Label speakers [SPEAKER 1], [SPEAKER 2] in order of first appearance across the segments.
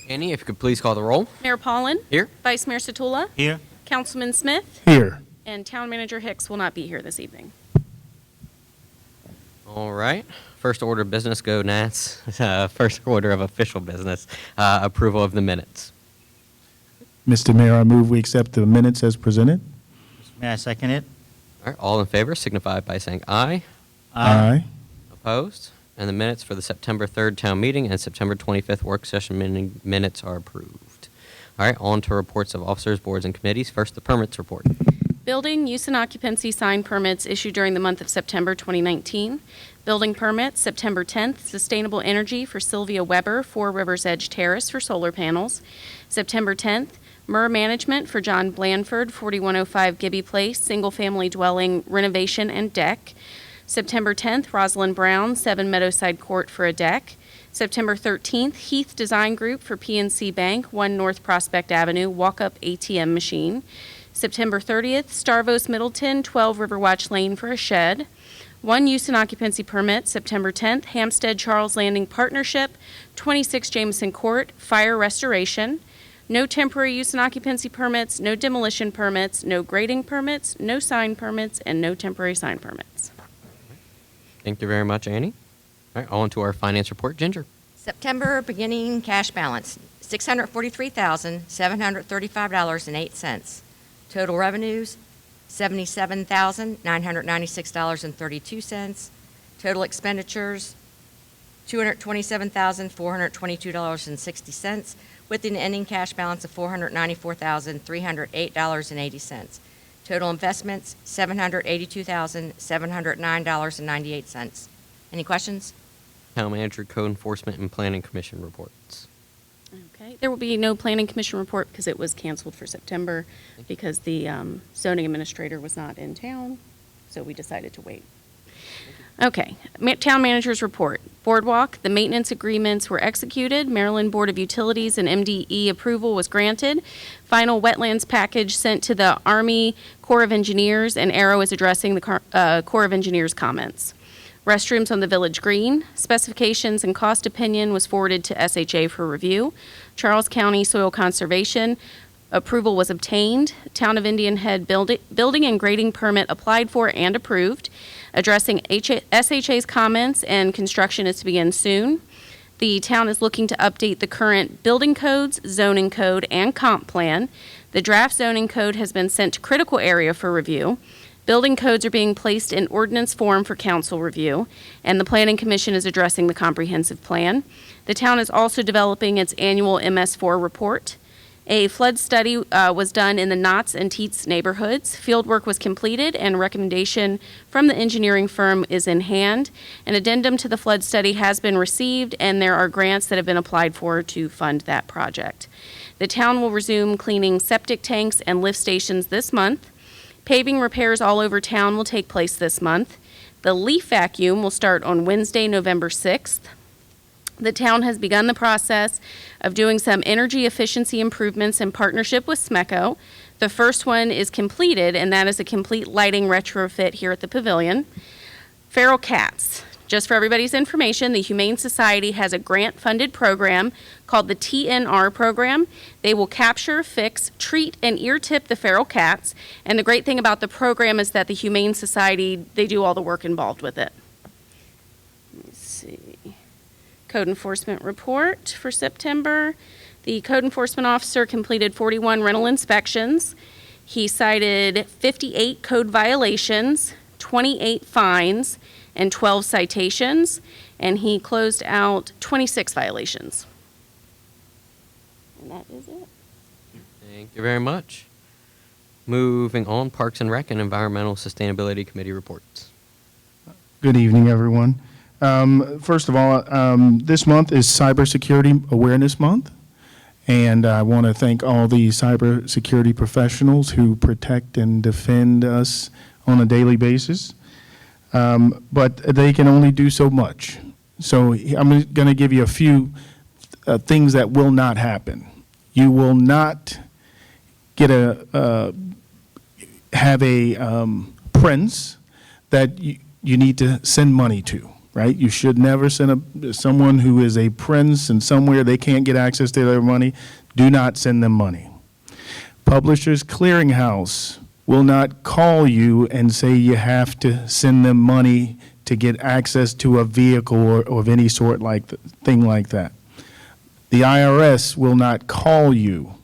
[SPEAKER 1] Annie, if you could please call the roll.
[SPEAKER 2] Mayor Pollan.
[SPEAKER 1] Here.
[SPEAKER 2] Vice Mayor Satula.
[SPEAKER 3] Here.
[SPEAKER 2] Councilman Smith.
[SPEAKER 4] Here.
[SPEAKER 2] And Town Manager Hicks will not be here this evening.
[SPEAKER 1] All right. First order of business, go Nats. First order of official business, approval of the minutes.
[SPEAKER 4] Mr. Mayor, I move we accept the minutes as presented.
[SPEAKER 3] May I second it?
[SPEAKER 1] All right, all in favor signify by saying aye.
[SPEAKER 4] Aye.
[SPEAKER 1] Opposed? And the minutes for the September 3rd town meeting and September 25th work session minutes are approved. All right, on to reports of officers, boards, and committees. First, the permits report.
[SPEAKER 2] Building use and occupancy sign permits issued during the month of September 2019. Building permits, September 10th, Sustainable Energy for Sylvia Weber, 4 Rivers Edge Terrace for solar panels. September 10th, Murr Management for John Blandford, 4105 Gibby Place, single-family dwelling renovation and deck. September 10th, Rosalind Brown, 7 Meadowside Court for a deck. September 13th, Heath Design Group for PNC Bank, 1 North Prospect Avenue, walk-up ATM machine. September 30th, Starvos Middleton, 12 Riverwatch Lane for a shed. 1 use and occupancy permit, September 10th, Hampstead Charles Landing Partnership, 26 Jameson Court, fire restoration. No temporary use and occupancy permits, no demolition permits, no grading permits, no sign permits, and no temporary sign permits.
[SPEAKER 1] Thank you very much, Annie. All right, on to our finance report. Ginger.
[SPEAKER 5] September beginning cash balance, $643,735.08. Total revenues, $77,996.32. Total expenditures, $227,422.60, with an ending cash balance of $494,308.80. Total investments, $782,709.98. Any questions?
[SPEAKER 1] Town Manager, Code Enforcement, and Planning Commission reports.
[SPEAKER 2] Okay, there will be no planning commission report because it was canceled for September because the zoning administrator was not in town, so we decided to wait. Okay, town manager's report. Boardwalk, the maintenance agreements were executed. Maryland Board of Utilities and MDE approval was granted. Final wetlands package sent to the Army Corps of Engineers, and Arrow is addressing the Corps of Engineers comments. Restrooms on the Village Green. Specifications and cost opinion was forwarded to SHA for review. Charles County Soil Conservation approval was obtained. Town of Indian Head building and grading permit applied for and approved. Addressing SHA's comments, and construction is to begin soon. The town is looking to update the current building codes, zoning code, and comp plan. The draft zoning code has been sent to critical area for review. Building codes are being placed in ordinance form for council review, and the Planning Commission is addressing the comprehensive plan. The town is also developing its annual MS4 report. A flood study was done in the Knott's and Teets neighborhoods. Field work was completed, and recommendation from the engineering firm is in hand. An addendum to the flood study has been received, and there are grants that have been applied for to fund that project. The town will resume cleaning septic tanks and lift stations this month. Paving repairs all over town will take place this month. The leaf vacuum will start on Wednesday, November 6th. The town has begun the process of doing some energy efficiency improvements in partnership with SMECO. The first one is completed, and that is a complete lighting retrofit here at the pavilion. Feral cats. Just for everybody's information, the Humane Society has a grant-funded program called the TNR program. They will capture, fix, treat, and ear-tip the feral cats. And the great thing about the program is that the Humane Society, they do all the work involved with it. Let's see. Code enforcement report for September. The code enforcement officer completed 41 rental inspections. He cited 58 code violations, 28 fines, and 12 citations, and he closed out 26 violations. And that is it.
[SPEAKER 1] Thank you very much. Moving on, Parks and Rec and Environmental Sustainability Committee reports.
[SPEAKER 4] Good evening, everyone. First of all, this month is Cybersecurity Awareness Month, and I want to thank all the cybersecurity professionals who protect and defend us on a daily basis. But they can only do so much. So I'm going to give you a few things that will not happen. You will not get have a prince that you need to send money to. right? You should never send someone who is a prince and somewhere they can't get access to their money, do not send them money. Publishers Clearinghouse will not call you and say you have to send them money to get access to a vehicle or of any sort thing like that. The IRS will not call you.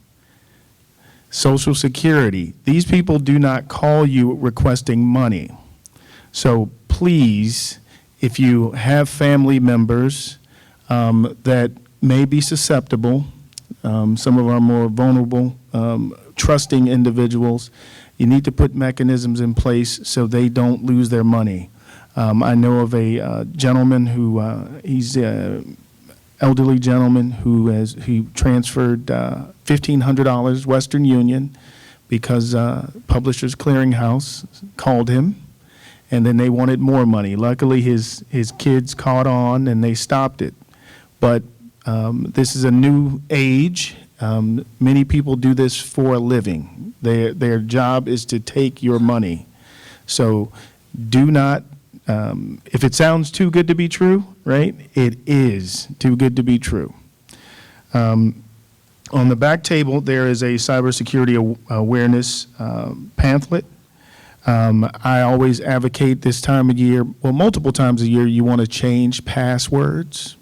[SPEAKER 4] Social Security, these people do not call you requesting money. So please, if you have family members that may be susceptible, some of our more vulnerable, trusting individuals, you need to put mechanisms in place so they don't lose their money. I know of a gentleman who, he's an elderly gentleman he transferred $1,500 Western Union because Publishers Clearinghouse called him, and then they wanted more money. Luckily, his kids caught on and they stopped it. But this is a new age. Many people do this for a living. Their job is to take your money. So do not, if it sounds too good to be true, right, it is too good to be true. On the back table, there is a cybersecurity awareness pamphlet. I always advocate this time of year, well, multiple times a year, you want to change passwords.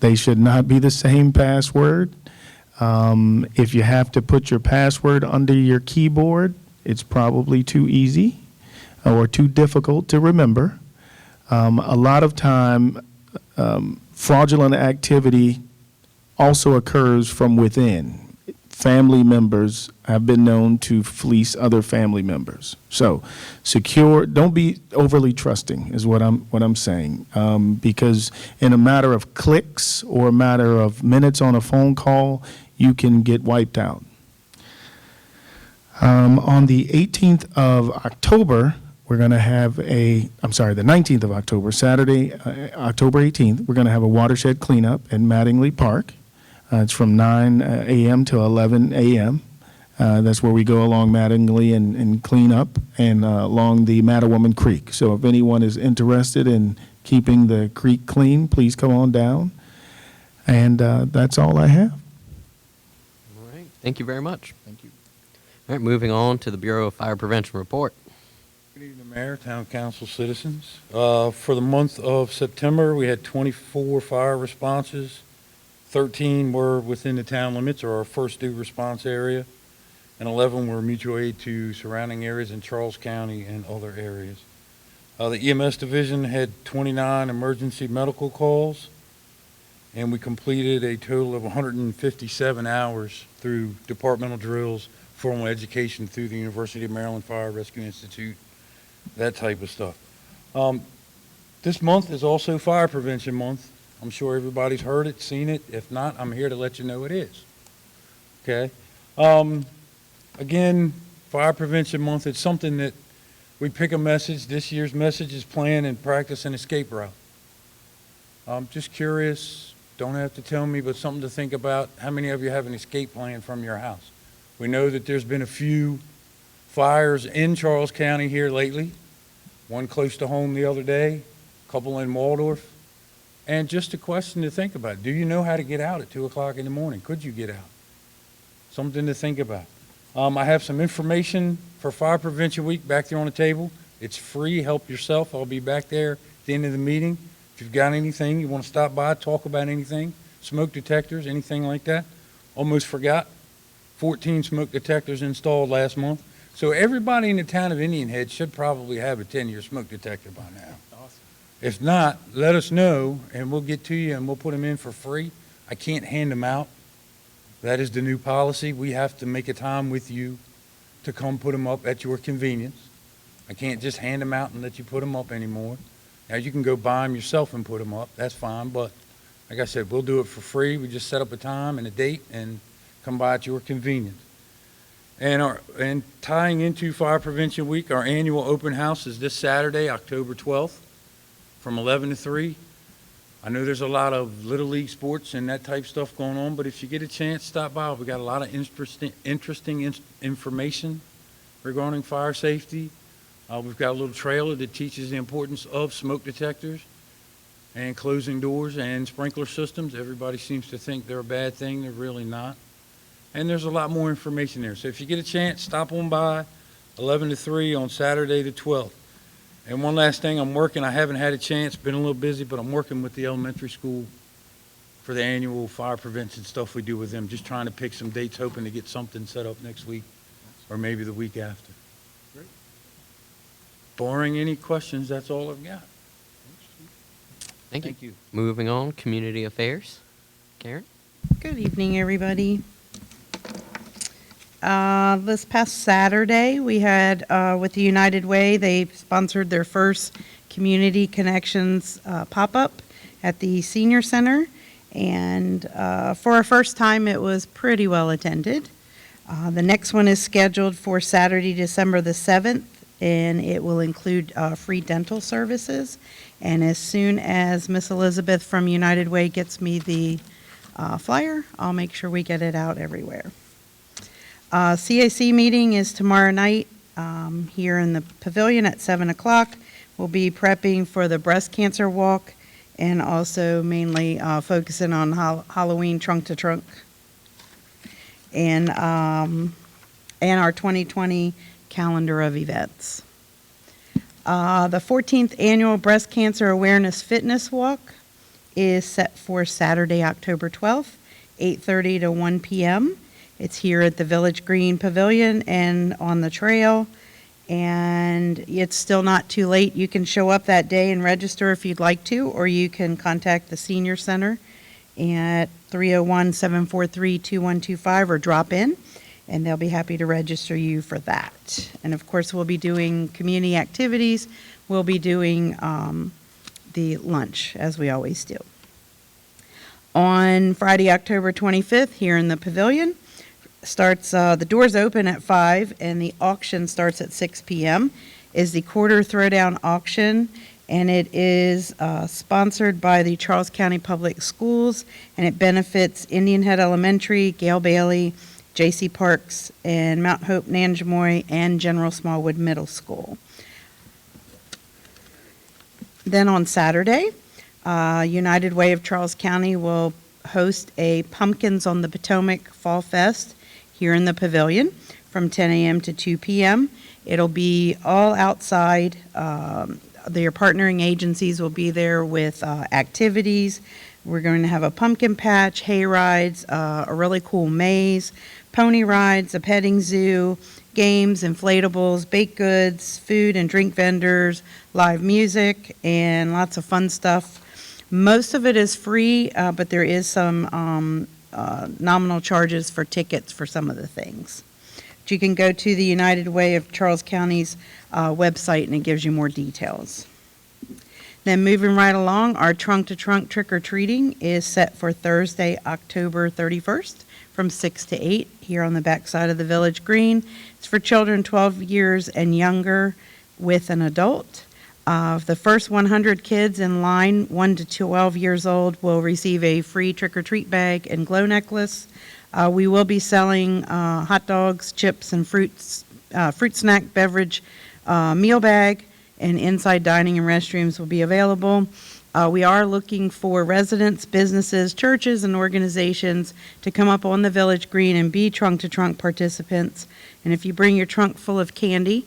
[SPEAKER 4] They should not be the same password. If you have to put your password under your keyboard, it's probably too easy or too difficult to remember. A lot of time, fraudulent activity also occurs from within. Family members have been known to fleece other family members. So secure, don't be overly trusting is what I'm saying. Because in a matter of clicks or a matter of minutes on a phone call, you can get wiped out. On the 18th of October, we're going to have the 19th of October, Saturday, October 18th, we're going to have a watershed cleanup in Mattingly Park. It's from 9 a.m. to 11 a.m. That's where we go along Mattingly and clean up and along the Mattawoman Creek. So if anyone is interested in keeping the creek clean, please come on down. And that's all I have.
[SPEAKER 1] All right. Thank you very much.
[SPEAKER 4] Thank you.
[SPEAKER 1] All right, moving on to the Bureau of Fire Prevention report.
[SPEAKER 6] Good evening, Mayor, Town Council, citizens. For the month of September, we had 24 fire responses. 13 were within the town limits or our first due response area, and 11 were mutual aid to surrounding areas in Charles County and other areas. The EMS division had 29 emergency medical calls, and we completed a total of 157 hours through departmental drills, formal education through the University of Maryland Fire Rescue Institute, that type of stuff. This month is also Fire Prevention Month. I'm sure everybody's heard it, seen it. If not, I'm here to let you know it is. Okay? Again, Fire Prevention Month, it's something that we pick a message. This year's message is plan and practice an escape route. I'm just curious, don't have to tell me, but something to think about. How many of you have an escape plan from your house? We know that there's been a few fires in Charles County here lately. One close to home the other day, a couple in Waldorf. And just a question to think about. Do you know how to get out at 2 o'clock in the morning? Could you get out? Something to think about. I have some information for Fire Prevention Week back there on the table. It's free. Help yourself. I'll be back there at the end of the meeting. If you've got anything, you want to stop by, talk about anything, smoke detectors, anything like that. Almost forgot. 14 smoke detectors installed last month. So everybody in the town of Indian Head should probably have a 10-year smoke detector by now. If not, let us know, and we'll get to you, and we'll put them in for free. I can't hand them out. That is the new policy. We have to make a time with you to come put them up at your convenience. I can't just hand them out and let you put them up anymore. Now, you can go buy them yourself and put them up. That's fine, but like I said, we'll do it for free. We just set up a time and a date and come by at your convenience. And tying into Fire Prevention Week, our annual open house is this Saturday, October 12th. From 11 to 3. I know there's a lot of Little League sports and that type stuff going on, but if you get a chance, stop by. We got a lot of interesting information regarding fire safety. We've got a little trailer that teaches the importance of smoke detectors and closing doors and sprinkler systems. Everybody seems to think they're a bad thing. They're really not. And there's a lot more information there. So if you get a chance, stop on by 11 to 3 on Saturday the 12th. And one last thing, I haven't had a chance, been a little busy, but I'm working with the elementary school for the annual fire prevention stuff we do with them, just trying to pick some dates, hoping to get something set up next week or maybe the week after. Barring any questions, that's all I've got.
[SPEAKER 1] Thank you.
[SPEAKER 6] Thank you.
[SPEAKER 1] Moving on, community affairs. Karen?
[SPEAKER 7] Good evening, everybody. This past Saturday, we had, with the United Way, they sponsored their first Community Connections pop-up at the Senior Center. And for our first time, it was pretty well attended. The next one is scheduled for Saturday, December the 7th, and it will include free dental services. And as soon as Miss Elizabeth from United Way gets me the flyer, I'll make sure we get it out everywhere. CAC meeting is tomorrow night here in the pavilion at 7 o'clock. We'll be prepping for the breast cancer walk and also mainly focusing on Halloween trunk to trunk. And our 2020 calendar of events. The 14th Annual Breast Cancer Awareness Fitness Walk is set for Saturday, October 12th, 8:30 to 1 p.m. It's here at the Village Green Pavilion and on the trail. And it's still not too late. You can show up that day and register if you'd like to, or you can contact the Senior Center at 301-743-2125 or drop in, and they'll be happy to register you for that. And of course, we'll be doing community activities. We'll be doing the lunch, as we always do. On Friday, October 25th, here in the pavilion, the doors open at 5 and the auction starts at 6 p.m. is the quarter throwdown auction, and it is sponsored by the Charles County Public Schools, and it benefits Indian Head Elementary, Gail Bailey, J.C. Parks, and Mount Hope Nanjamoy, and General Smallwood Middle School. Then on Saturday, United Way of Charles County will host a Pumpkins on the Potomac Fall Fest here in the pavilion from 10 a.m. to 2 p.m. It'll be all outside. Their partnering agencies will be there with activities. We're going to have a pumpkin patch, hay rides, a really cool maze, pony rides, a petting zoo, games, inflatables, baked goods, food and drink vendors, live music, and lots of fun stuff. Most of it is free, but there is some nominal charges for tickets for some of the things. But you can go to the United Way of Charles County's website, and it gives you more details. Then moving right along, our trunk-to-trunk trick-or-treating is set for Thursday, October 31st from 6 to 8 here on the backside of the Village Green. It's for children 12 years and younger with an adult. The first 100 kids in line, 1 to 12 years old, will receive a free trick-or-treat bag and glow necklace. We will be selling hot dogs, chips, and fruit snack, beverage, meal bag, and inside dining and restrooms will be available. We are looking for residents, businesses, churches, and organizations to come up on the Village Green and be trunk-to-trunk participants. And if you bring your trunk full of candy,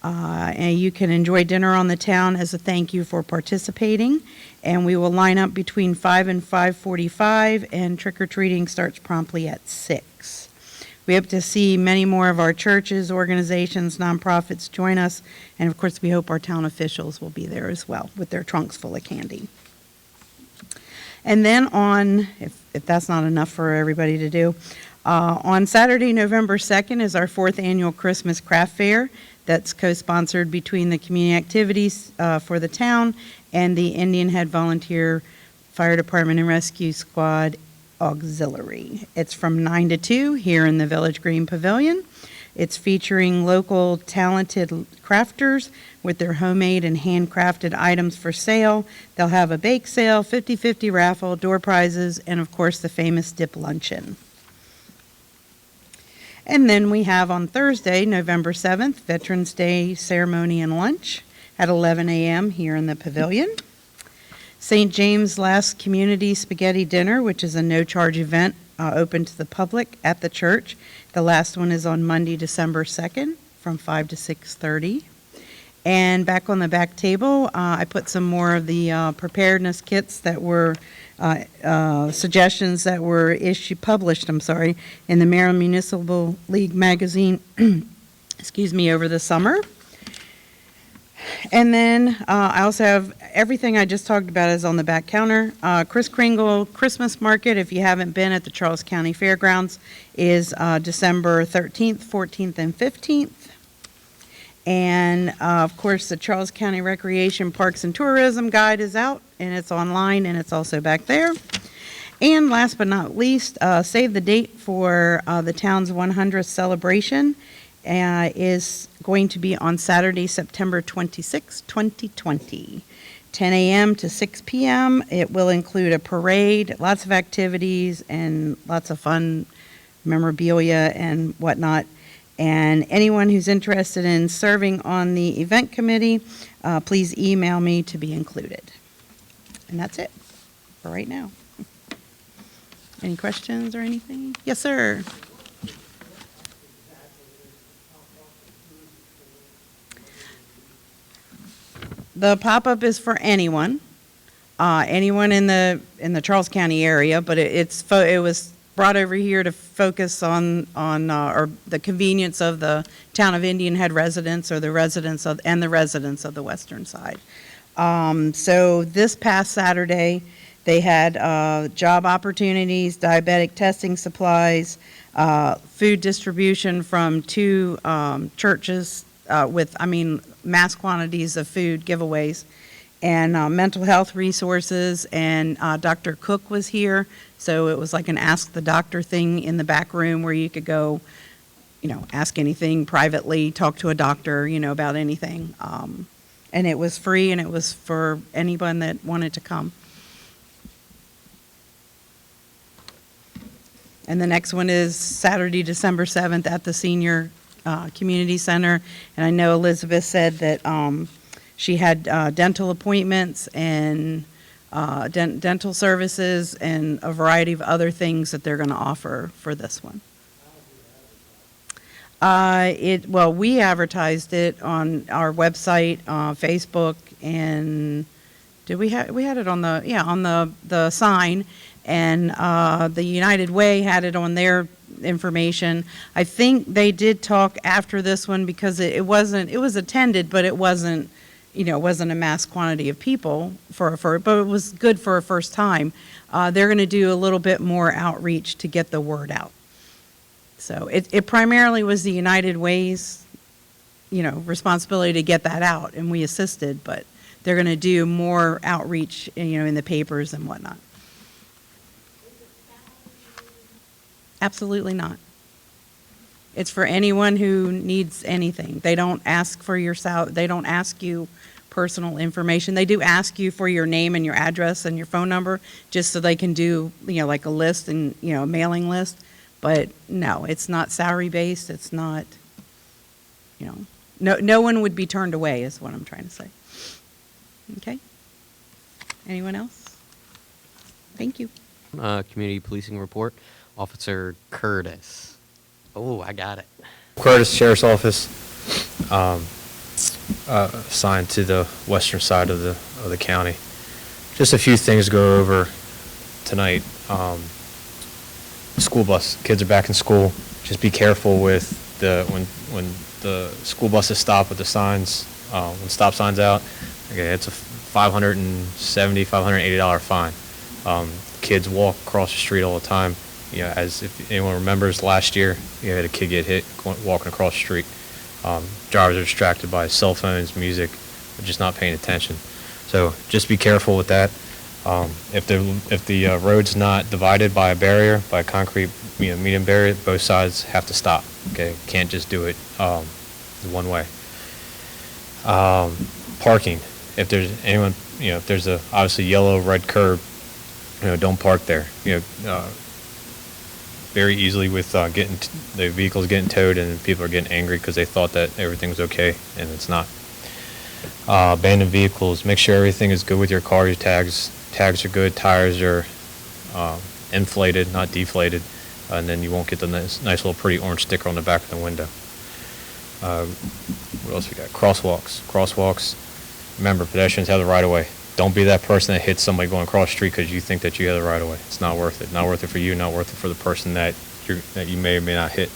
[SPEAKER 7] and you can enjoy dinner on the town as a thank you for participating. And we will line up between 5 and 5:45, and trick-or-treating starts promptly at 6. We hope to see many more of our churches, organizations, nonprofits join us, and of course, we hope our town officials will be there as well with their trunks full of candy. And then if that's not enough for everybody to do, on Saturday, November 2nd is our 4th annual Christmas Craft Fair. That's co-sponsored between the community activities for the town and the Indian Head Volunteer Fire Department and Rescue Squad Auxiliary. It's from 9 to 2 here in the Village Green Pavilion. It's featuring local talented crafters with their homemade and handcrafted items for sale. They'll have a bake sale, 50/50 raffle, door prizes, and of course the famous dip luncheon. And then we have on Thursday, November 7th, Veterans Day ceremony and lunch at 11 a.m. here in the pavilion. St. James Last Community Spaghetti Dinner, which is a no-charge event open to the public at the church. The last one is on Monday, December 2nd from 5 to 6:30. And back on the back table, I put some more of the preparedness kits that were suggestions that were published in the Maryland Municipal League magazine, excuse me, over the summer. And then I also have everything I just talked about is on the back counter. Kris Kringle Christmas Market, if you haven't been at the Charles County Fairgrounds, is December 13th, 14th, and 15th. And, of course, the Charles County Recreation, Parks, and Tourism Guide is out, and it's online, and it's also back there. And last but not least, save the date for the town's 100th celebration is going to be on Saturday, September 26, 2020, 10 a.m. to 6 p.m. It will include a parade, lots of activities, and lots of fun memorabilia and whatnot. And anyone who's interested in serving on the event committee, please email me to be included. And that's it for right now. Any questions or anything? Yes, sir. The pop-up is for anyone in the Charles County area, but it was brought over here to focus on or the convenience of the town of Indian Head residents or the residents of the western side. So this past Saturday, they had job opportunities, diabetic testing supplies, food distribution from two churches with mass quantities of food giveaways, and mental health resources, and Dr. Cook was here, so it was like an Ask the Doctor thing in the back room where you could go, ask anything privately, talk to a doctor, about anything. And it was free, and it was for anyone that wanted to come. And the next one is Saturday, December 7th at the Senior Community Center, and I know Elizabeth said that she had dental appointments and dental services and a variety of other things that they're going to offer for this one. We advertised it on our website, Facebook, and we had it on the sign, and the United Way had it on their information. I think they did talk after this one because it was attended, but it wasn't a mass quantity of people but it was good for a first time. They're going to do a little bit more outreach to get the word out. So it primarily was the United Way's, responsibility to get that out, and we assisted, but they're going to do more outreach, in the papers and whatnot. Absolutely not. It's for anyone who needs anything. They don't ask for your they don't ask you personal information. They do ask you for your name and your address and your phone number, just so they can do, like a list and, a mailing list. But no, it's not salary based. It's not, no one would be turned away is what I'm trying to say. Okay. Anyone else? Thank you.
[SPEAKER 1] Community policing report, Officer Curtis. Oh, I got it.
[SPEAKER 8] Curtis Sheriff's Office, assigned to the western side of the county. Just a few things to go over tonight. School bus, kids are back in school. Just be careful with when the school buses stop with the signs, when stop signs out. Okay, it's a $570, $580 fine. Kids walk across the street all the time. As if anyone remembers last year, you had a kid get hit walking across the street. Drivers are distracted by cell phones, music, they're just not paying attention. So just be careful with that. If the road's not divided by a barrier, by a concrete medium barrier, both sides have to stop. Okay, can't just do it one way. Parking. If there's anyone, if there's a obviously yellow, red curb, don't park there. very easily with the vehicles getting towed, and people are getting angry because they thought that everything was okay, and it's not. Abandoned vehicles, make sure everything is good with your car. Your tags are good, tires are inflated, not deflated, and then you won't get the nice little pretty orange sticker on the back of the window. What else we got? Crosswalks. Remember, pedestrians have the right of way. Don't be that person that hits somebody going across the street because you think that you have the right of way. It's not worth it. Not worth it for you. Not worth it for the person that you may or may not hit.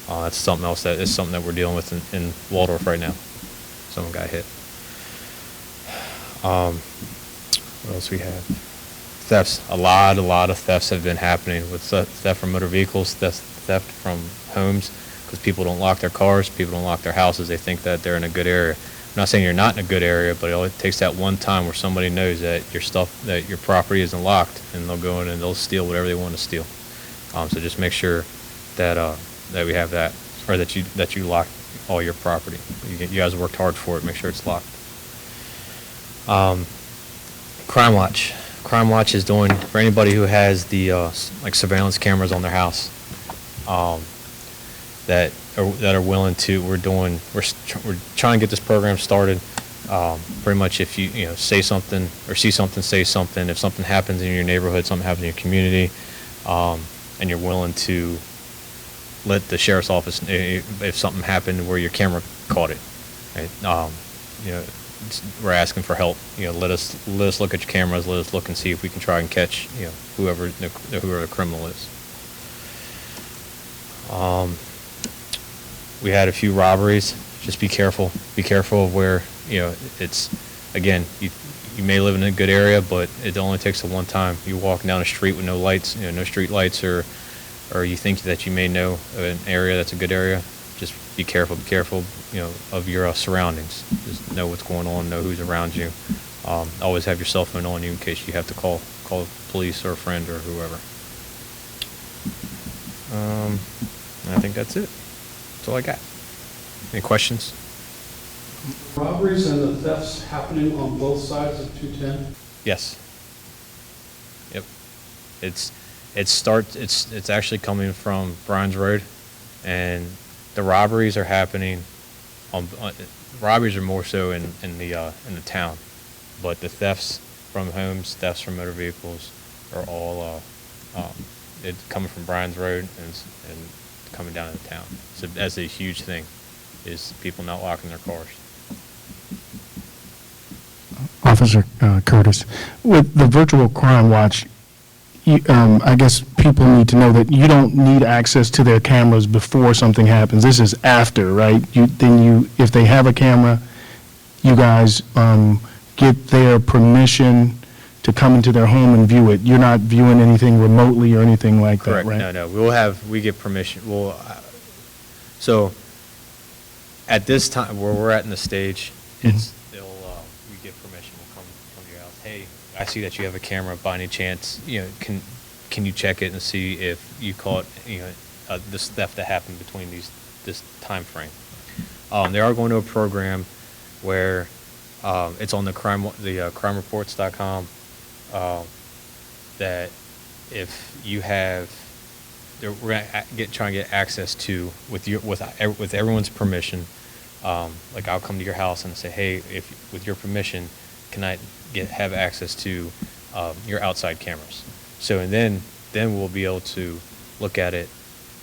[SPEAKER 8] That's something else that is something that we're dealing with in Waldorf right now. Someone got hit. What else we have? Thefts. A lot of thefts have been happening with theft from motor vehicles, theft from homes, because people don't lock their cars, people don't lock their houses. They think that they're in a good area. I'm not saying you're not in a good area, but it only takes that one time where somebody knows that your property isn't locked, and they'll go in and they'll steal whatever they want to steal. So just make sure that we have that, or that you lock all your property. You guys worked hard for it. Make sure it's locked. Crime Watch. Crime Watch is doing, for anybody who has the like surveillance cameras on their house, that are willing to. We're trying to get this program started. Pretty much, if you say something or see something, say something. If something happens in your neighborhood, something happens in your community, and you're willing to let the sheriff's office, if something happened where your camera caught it, right? We're asking for help. Let us look at your cameras. Let us look and see if we can try and catch whoever the criminal is. We had a few robberies. Just be careful. Be careful of where it's. Again, you may live in a good area, but it only takes the one time. You walk down a street with no lights, no street lights, or you think that you may know of an area that's a good area. Just be careful. Be careful, of your surroundings. Just know what's going on. Know who's around you. Always have your cell phone on you in case you have to call police or a friend or whoever. I think that's it. That's all I got. Any questions?
[SPEAKER 9] Robberies and the thefts happening on both sides of 210?
[SPEAKER 8] Yes. Yep. It's actually coming from Bryan's Road, and the robberies are happening robberies are more so in the town, but the thefts from homes, thefts from motor vehicles are all it's coming from Bryan's Road and coming down into town. So that's a huge thing, is people not locking their cars.
[SPEAKER 4] Officer Curtis, with the virtual crime watch, I guess people need to know that you don't need access to their cameras before something happens. This is after, right? If they have a camera, you guys get their permission to come into their home and view it. You're not viewing anything remotely or anything like
[SPEAKER 8] Correct.
[SPEAKER 4] that, right?
[SPEAKER 8] No. We get permission. So at this time, where we're at in the stage, we get permission. We'll come to your house. Hey, I see that you have a camera. By any chance, can you check it and see if you caught this theft that happened between this time frame? They are going to a program where it's on the crimereports.com. That if you have, we're going to try and get access to with everyone's permission. Like I'll come to your house and say, hey, if with your permission, can I have access to your outside cameras? So and then we'll be able to look at it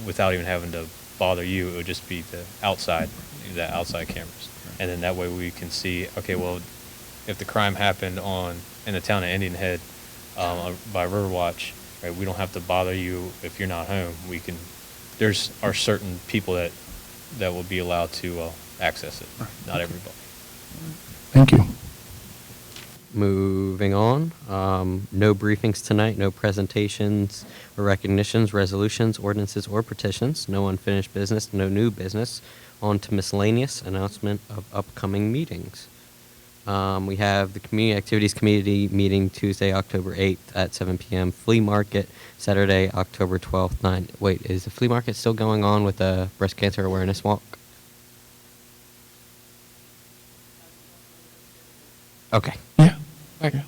[SPEAKER 8] without even having to bother you. It would just be the outside cameras, and then that way we can see. Okay, well, if the crime happened in the town of Indian Head by Riverwatch, right, we don't have to bother you if you're not home. There's certain people that will be allowed to access it. Not everybody.
[SPEAKER 4] Thank you.
[SPEAKER 1] Moving on, no briefings tonight, no presentations or recognitions, resolutions, ordinances, or petitions, no unfinished business, no new business. On to miscellaneous announcement of upcoming meetings. We have the Community Activities Committee meeting Tuesday, October 8th at 7 p.m. Flea Market, Saturday, October 12th, 9. Wait, is the flea market still going on with the breast cancer awareness walk? Okay.
[SPEAKER 4] Yeah.
[SPEAKER 1] All right.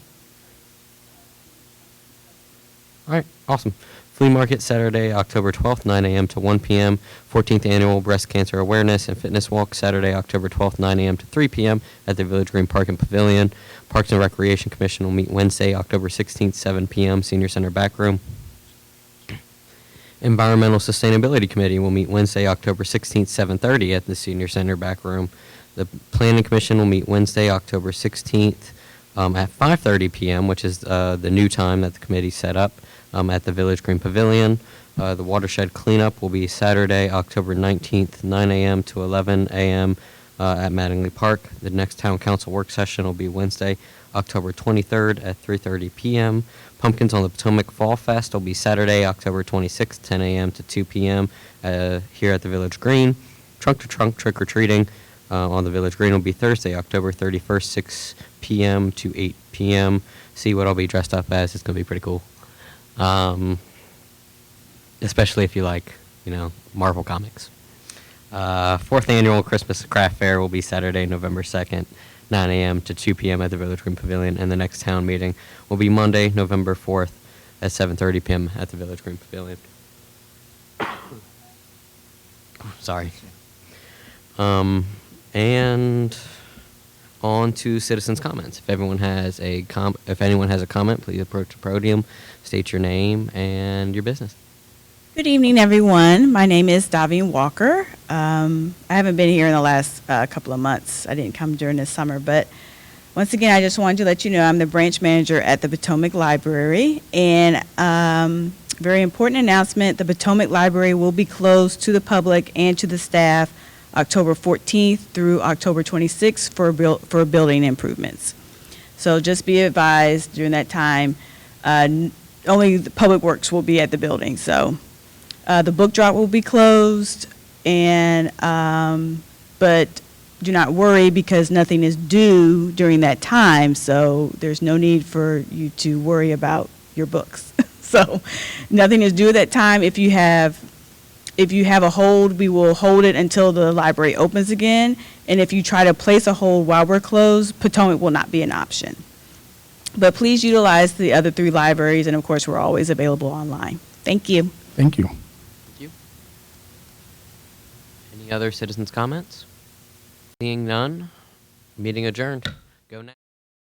[SPEAKER 1] All right, awesome. Flea Market Saturday, October 12th, 9 a.m. to 1 p.m. 14th Annual Breast Cancer Awareness and Fitness Walk Saturday, October 12th, 9 a.m. to 3 p.m. at the Village Green Park and Pavilion. Parks and Recreation Commission will meet Wednesday, October 16th, 7 p.m. Senior Center back room. Environmental Sustainability Committee will meet Wednesday, October 16th, 7:30 at the Senior Center back room. The Planning Commission will meet Wednesday, October 16th at 5:30 p.m., which is the new time that the committee set up at the Village Green Pavilion. The Watershed Cleanup will be Saturday, October 19th, 9 a.m. to 11 a.m. At Mattingly Park. The next Town Council work session will be Wednesday, October 23rd at 3:30 p.m. Pumpkins on the Potomac Fall Fest will be Saturday, October 26th, 10 a.m. to 2 p.m. Here at the Village Green. Trunk to Trunk Trick or Treating on the Village Green will be Thursday, October 31st, 6 p.m. to 8 p.m. See what I'll be dressed up as. It's going to be pretty cool. Especially if you like, Marvel Comics. Fourth Annual Christmas Craft Fair will be Saturday, November 2nd, 9 a.m. to 2 p.m. at the Village Green Pavilion, and the next town meeting will be Monday, November 4th at 7:30 p.m. at the Village Green Pavilion. Sorry. And on to citizens' comments. If anyone has a comment, please approach the podium, state your name and your business.
[SPEAKER 10] Good evening, everyone. My name is Davine Walker. I haven't been here in the last couple of months. I didn't come during the summer, but once again, I just wanted to let you know I'm the branch manager at the Potomac Library, and very important announcement, the Potomac Library will be closed to the public and to the staff October 14th through October 26th for building improvements. So just be advised during that time, only the Public Works will be at the building. So the book drop will be closed, and but do not worry because nothing is due during that time. So there's no need for you to worry about your books. So nothing is due at that time. If you have a hold, we will hold it until the library opens again. And if you try to place a hold while we're closed, Potomac will not be an option. But please utilize the other 3 libraries, and of course, we're always available online. Thank you.
[SPEAKER 4] Thank you.
[SPEAKER 1] Thank you. Any other citizens' comments? Seeing none, meeting adjourned.